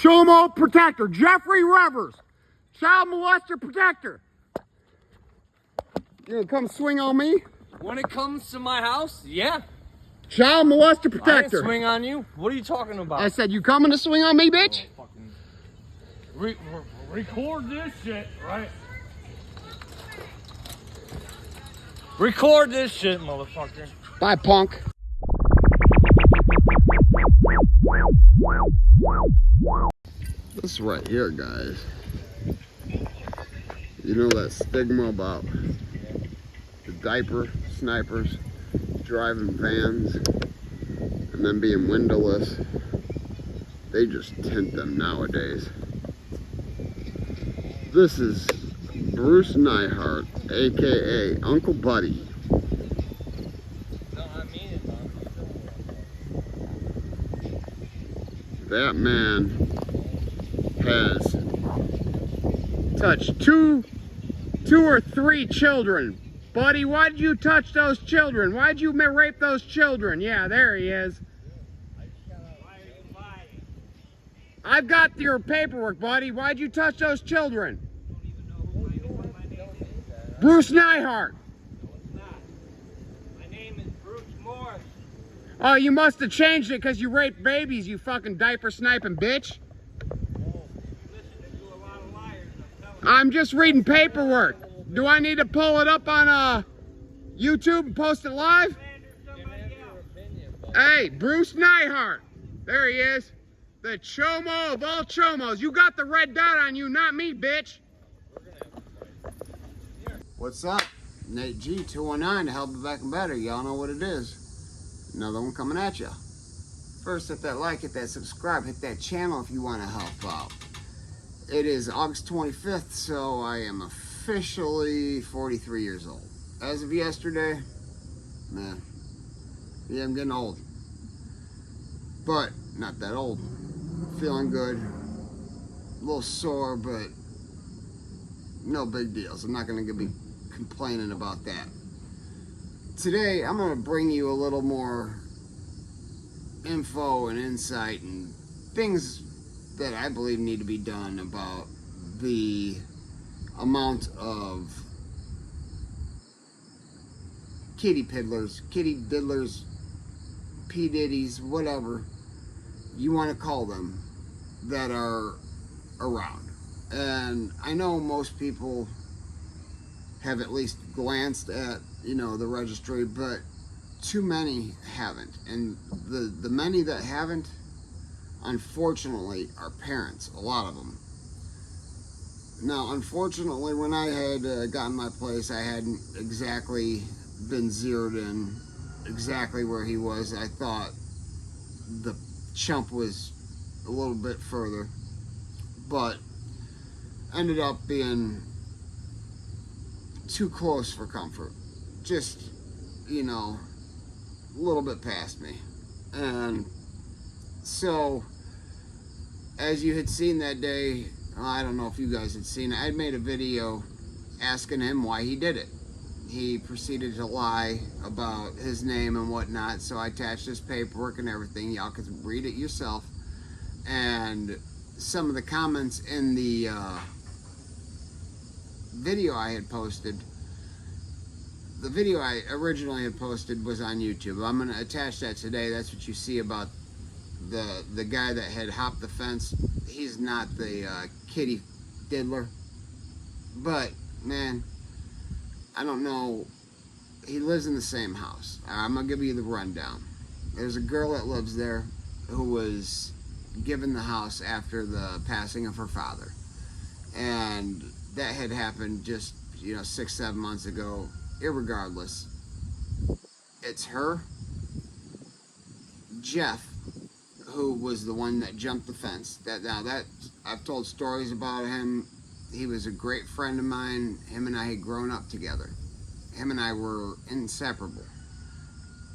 Chomo protector, Jeffrey Revers, child molester protector. You gonna come swing on me? When it comes to my house, yeah. Child molester I didn't protector. swing on you. What are you talking about? I said, you coming to swing on me, bitch? Oh, record this shit, right? Record this shit, motherfucker. Bye, punk. This right here, guys. You know that stigma about the diaper snipers driving vans and then being windowless? They just tint them nowadays. This is Bruce Nyhart, aka Uncle Buddy. No, I mean it, man. That man has touched two or three children. Buddy, why'd you touch those children? Why'd you rape those children? Yeah, there he is. I've got your paperwork, buddy. Why'd you touch those children? Bruce Nyhart. My name is Bruce Morris. Oh, you must have changed it because you raped babies, you fucking diaper sniping bitch. I'm just reading paperwork. Do I need to pull it up on YouTube and post it live? Hey, Bruce Nyhart. There he is. The chomo of all chomos. You got the red dot on you, not me, bitch. What's up? Nate G 219 to help you back and better. Y'all know what it is. Another one coming at you. First, hit that like, hit that subscribe, hit that channel if you want to help out. It is August 25th, so I am officially 43 years old. As of yesterday, man, yeah, I'm getting old. But not that old. Feeling good. A little sore, but no big deals. I'm not going to be complaining about that. Today, I'm going to bring you a little more info and insight and things that I believe need to be done about the amount of kitty diddlers, P. Diddies, whatever you want to call them, that are around. And I know most people have at least glanced at, the registry, but too many haven't. And the many that haven't, unfortunately, are parents, a lot of them. Now, unfortunately, when I had gotten my place, I hadn't exactly been zeroed in exactly where he was. I thought the chump was a little bit further, but ended up being too close for comfort. Just, a little bit past me. And so, as you had seen that day, I don't know if you guys had seen it, I made a video asking him why he did it. He proceeded to lie about his name and whatnot, so I attached his paperwork and everything. Y'all can read it yourself. And some of the comments in the video I had posted, the video I originally had posted was on YouTube. I'm going to attach that today. That's what you see about the guy that had hopped the fence. He's not the kitty diddler, but man, I don't know. He lives in the same house. I'm gonna give you the rundown. There's a girl that lives there who was given the house after the passing of her father, and that had happened just 6-7 months ago. Irregardless, it's her, Jeff, who was the one that jumped the fence. That I've told stories about him. He was a great friend of mine. Him and I had grown up together. Him and I were inseparable.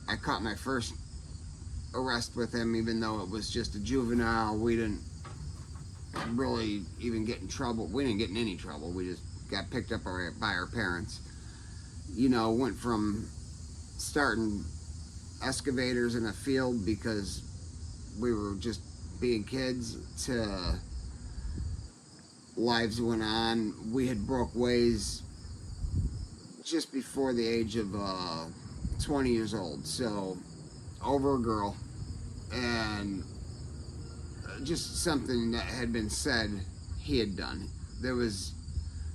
I caught my first arrest with him, even though it was just a juvenile. We didn't really even get in trouble. We didn't get in any trouble. We just got picked up by our parents. Went from starting excavators in a field because we were just being kids to lives went on. We had broke ways just before the age of 20 years old, so over a girl, and just something that had been said he had done. There was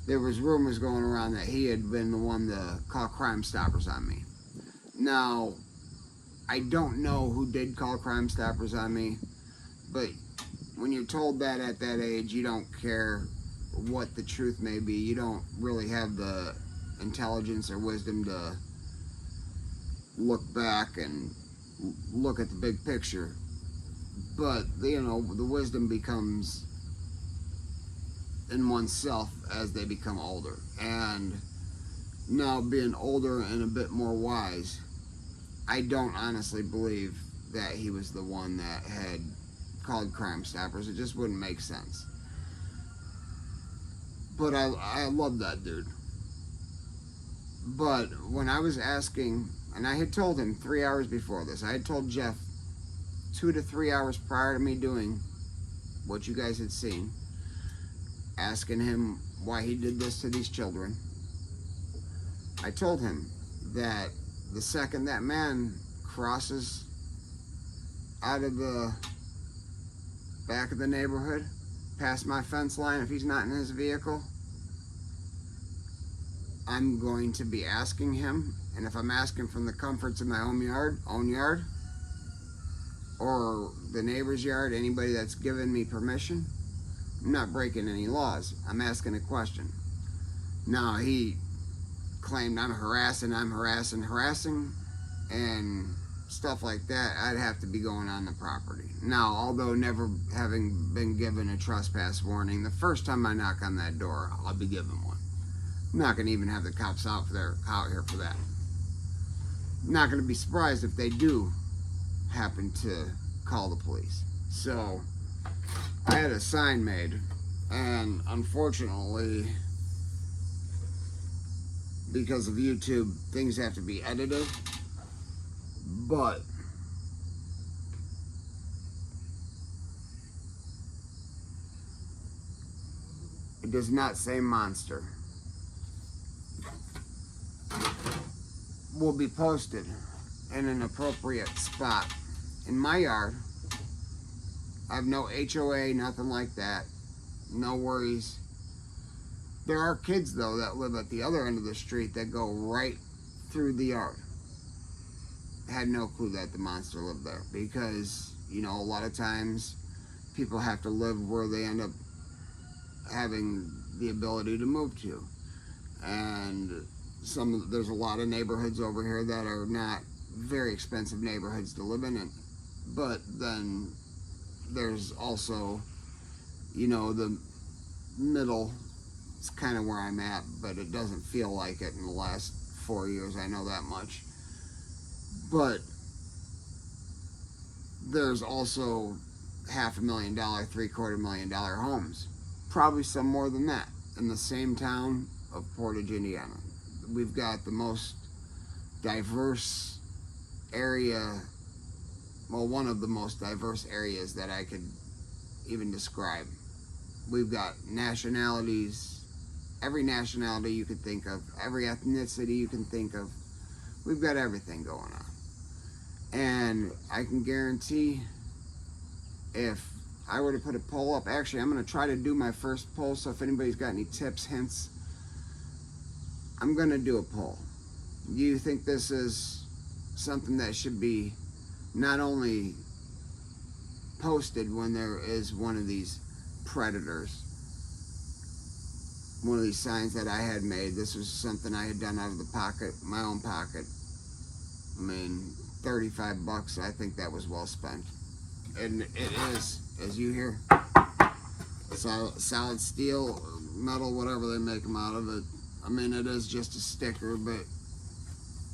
rumors going around that he had been the one to call Crime Stoppers on me. Now, I don't know who did call Crime Stoppers on me, but when you're told that at that age, you don't care what the truth may be. You don't really have the intelligence or wisdom to look back and look at the big picture. But, you know, the wisdom becomes in oneself as they become older. And now being older and a bit more wise, I don't honestly believe that he was the one that had called Crime Stoppers. It just wouldn't make sense. But I love that dude. But when I was asking, and I had told him 3 hours before this, I had told Jeff 2 to 3 hours prior to me doing what you guys had seen, asking him why he did this to these children. I told him that the second that man crosses out of the back of the neighborhood, past my fence line, if he's not in his vehicle, I'm going to be asking him, and if I'm asking from the comforts of my own yard, or the neighbor's yard, anybody that's given me permission, I'm not breaking any laws. I'm asking a question. Now, he claimed I'm harassing, and stuff like that. I'd have to be going on the property. Now, although never having been given a trespass warning, the first time I knock on that door, I'll be given one. I'm not going to even have the cops out here for that. I'm not going to be surprised if they do happen to call the police. So, I had a sign made, and unfortunately, because of YouTube, things have to be edited. But it does not say monster. Will be posted in an appropriate spot in my yard. I have no HOA, nothing like that. No worries. There are kids, though, that live at the other end of the street that go right through the yard. Had no clue that the monster lived there, because, you know, a lot of times people have to live where they end up having the ability to move to. And there's a lot of neighborhoods over here that are not very expensive neighborhoods to live in, but then there's also, you know, the middle. It's kind of where I'm at, but it doesn't feel like it in the last 4 years, I know that much. But there's also $500,000, $750,000 homes, probably some more than that, in the same town of Portage, Indiana. We've got the most diverse area, well, one of the most diverse areas that I could even describe. We've got nationalities, every nationality you could think of, every ethnicity you can think of. We've got everything going on. And I can guarantee, if I were to put a poll up, actually I'm going to try to do my first poll, so if anybody's got any tips, hints, I'm going to do a poll. Do you think this is something that should be not only posted when there is one of these predators, one of these signs that I had made? This was something I had done out of the pocket, my own pocket. I mean, $35, I think that was well spent. And it is, as you hear, solid steel, metal, whatever they make them out of it. I mean, it is just a sticker, but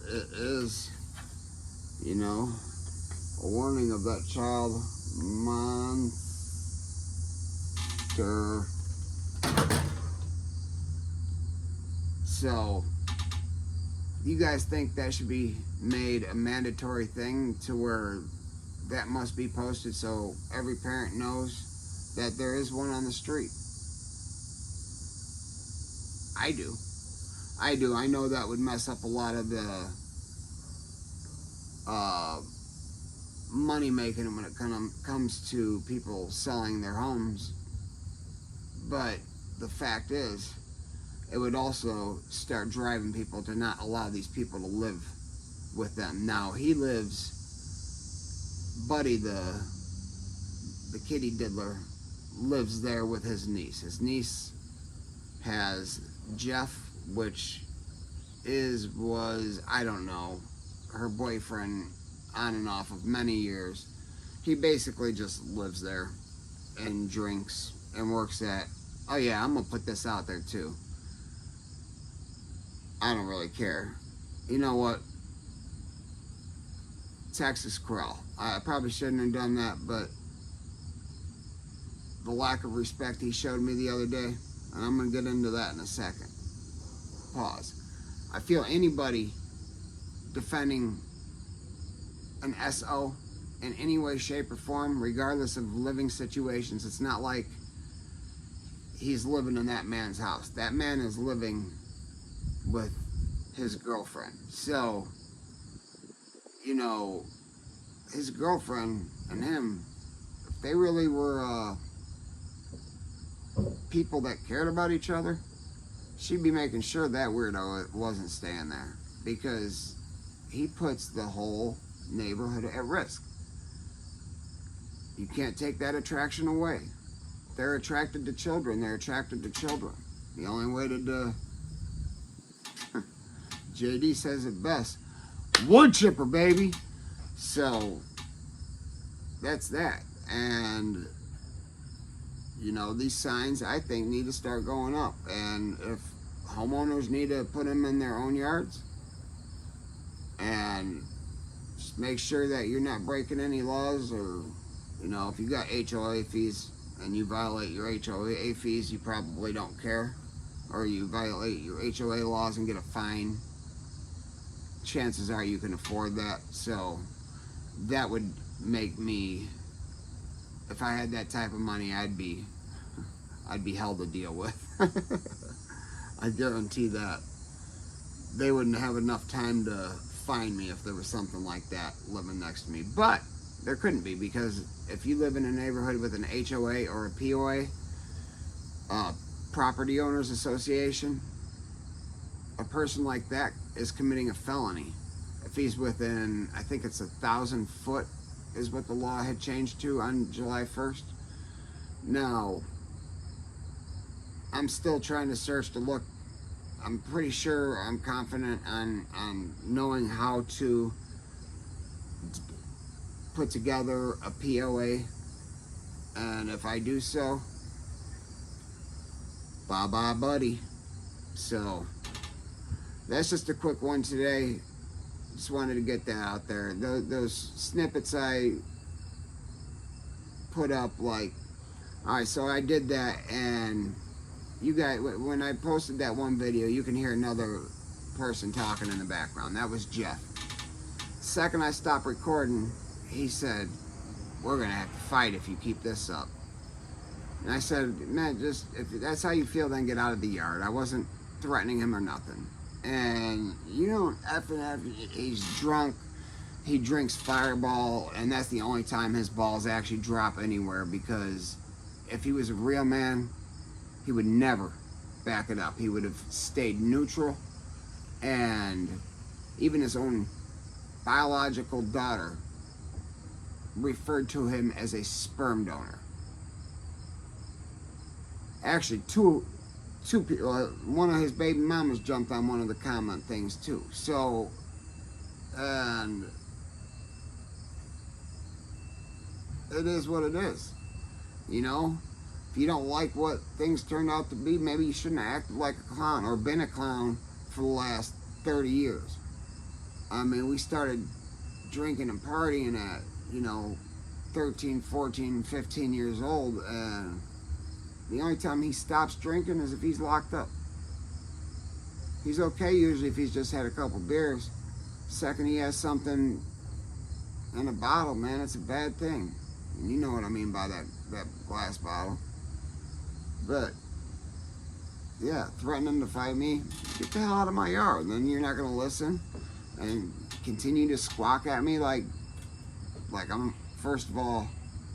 it is, you know, a warning of that child monster. So, you guys think that should be made a mandatory thing to where that must be posted so every parent knows that there is one on the street. I do. I know that would mess up a lot of the money making when it comes to people selling their homes. But the fact is, it would also start driving people to not allow these people to live with them. Now he lives, Buddy, the kitty diddler, lives there with his niece. His niece has Jeff, which was I don't know, her boyfriend on and off of many years. He basically just lives there and drinks and works at, oh yeah, I'm gonna put this out there too. I don't really care. You know what? Texas Corral. I probably shouldn't have done that, but the lack of respect he showed me the other day, and I'm gonna get into that in a second. Pause. I feel anybody defending an SO in any way, shape, or form, regardless of living situations, it's not like he's living in that man's house. That man is living with his girlfriend. So, you know, his girlfriend and him, if they really were people that cared about each other, she'd be making sure that weirdo wasn't staying there, because he puts the whole neighborhood at risk. You can't take that attraction away. They're attracted to children. They're attracted to children. The only way to JD says it best, wood chipper, baby. So that's that. And you know, these signs, I think, need to start going up. And if homeowners need to put them in their own yards, and just make sure that you're not breaking any laws, or, you know, if you got HOA fees and you violate your HOA fees, you probably don't care, or you violate your HOA laws and get a fine, chances are you can afford that. So that would make me, if I had that type of money, I'd be hell to deal with. I guarantee that. They wouldn't have enough time to find me if there was something like that living next to me. But there couldn't be, because if you live in a neighborhood with an HOA or a POA, Property Owners Association, a person like that is committing a felony. If he's within, I think it's 1,000 foot is what the law had changed to on July 1st. Now, I'm still trying to search to look. I'm pretty sure, I'm confident on knowing how to put together a POA. And if I do so, bye-bye, buddy. So, that's just a quick one today. Just wanted to get that out there. Those snippets I put up, like, alright, so I did that, and you guys, when I posted that one video, you can hear another person talking in the background. That was Jeff. The second I stopped recording, he said, we're gonna have to fight if you keep this up. And I said, man, just, if that's how you feel, then get out of the yard. I wasn't threatening him or nothing. And you don't after he's drunk, he drinks Fireball, and that's the only time his balls actually drop anywhere, because if he was a real man, he would never back it up. He would have stayed neutral, and even his own biological daughter referred to him as a sperm donor. Actually, two people, one of his baby mamas jumped on one of the comment things too. So, and it is what it is. You know, if you don't like what things turned out to be, maybe you shouldn't have acted like a clown or been a clown for the last 30 years. I mean, we started drinking and partying at, 13, 14, 15 years old, and the only time he stops drinking is if he's locked up. He's okay usually if he's just had a couple beers. Second he has something in a bottle, man, it's a bad thing. And you know what I mean by that glass bottle. But yeah, threatening to fight me, get the hell out of my yard. And then you're not gonna listen and continue to squawk at me like I'm, first of all,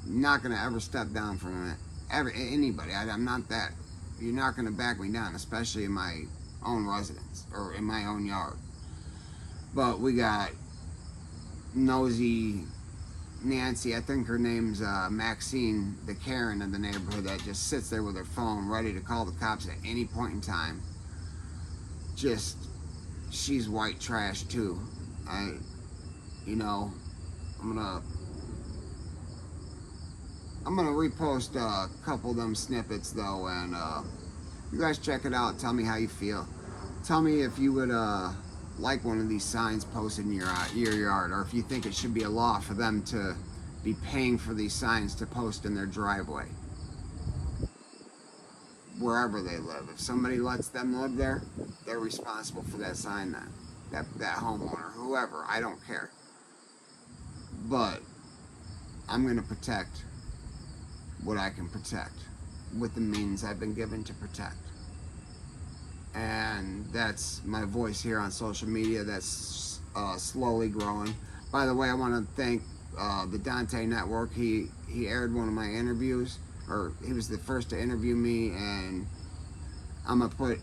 not gonna ever step down from it. Anybody. I'm not that. You're not gonna back me down, especially in my own residence or in my own yard. But we got nosy Nancy, I think her name's Maxine, the Karen of the neighborhood, that just sits there with her phone ready to call the cops at any point in time. Just, she's white trash too. I'm gonna repost a couple of them snippets though, and you guys check it out. Tell me how you feel. Tell me if you would like one of these signs posted in your yard, or if you think it should be a law for them to be paying for these signs to post in their driveway, wherever they live. If somebody lets them live there, they're responsible for that sign then. That homeowner, whoever, I don't care. But I'm gonna protect what I can protect with the means I've been given to protect. And that's my voice here on social media. That's slowly growing. By the way, I want to thank the Dante Network. He aired one of my interviews, or he was the first to interview me, and I'm gonna put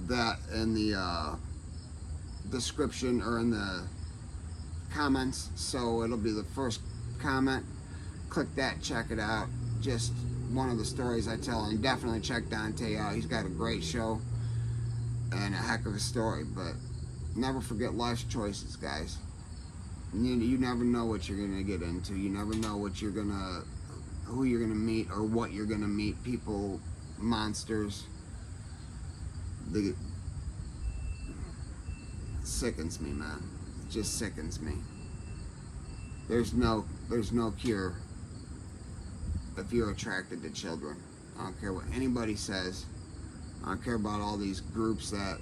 that in the description or in the comments, so it'll be the first comment. Click that, check it out. Just one of the stories I tell, and definitely check Dante out. He's got a great show and a heck of a story. But never forget life's choices, guys. You never know what you're gonna get into. You never know who you're gonna meet or what you're gonna meet. People, monsters. It sickens me, man. It just sickens me. There's no cure if you're attracted to children. I don't care what anybody says. I don't care about all these groups that,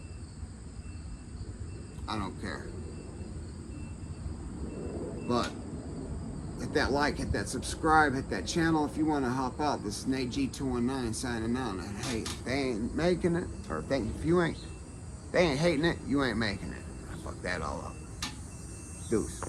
I don't care. But hit that like, hit that subscribe, hit that channel if you want to help out. This is Nate G219 signing out. And hey, if they ain't making it, or if they ain't hating it, you ain't making it. I fucked that all up. Deuce.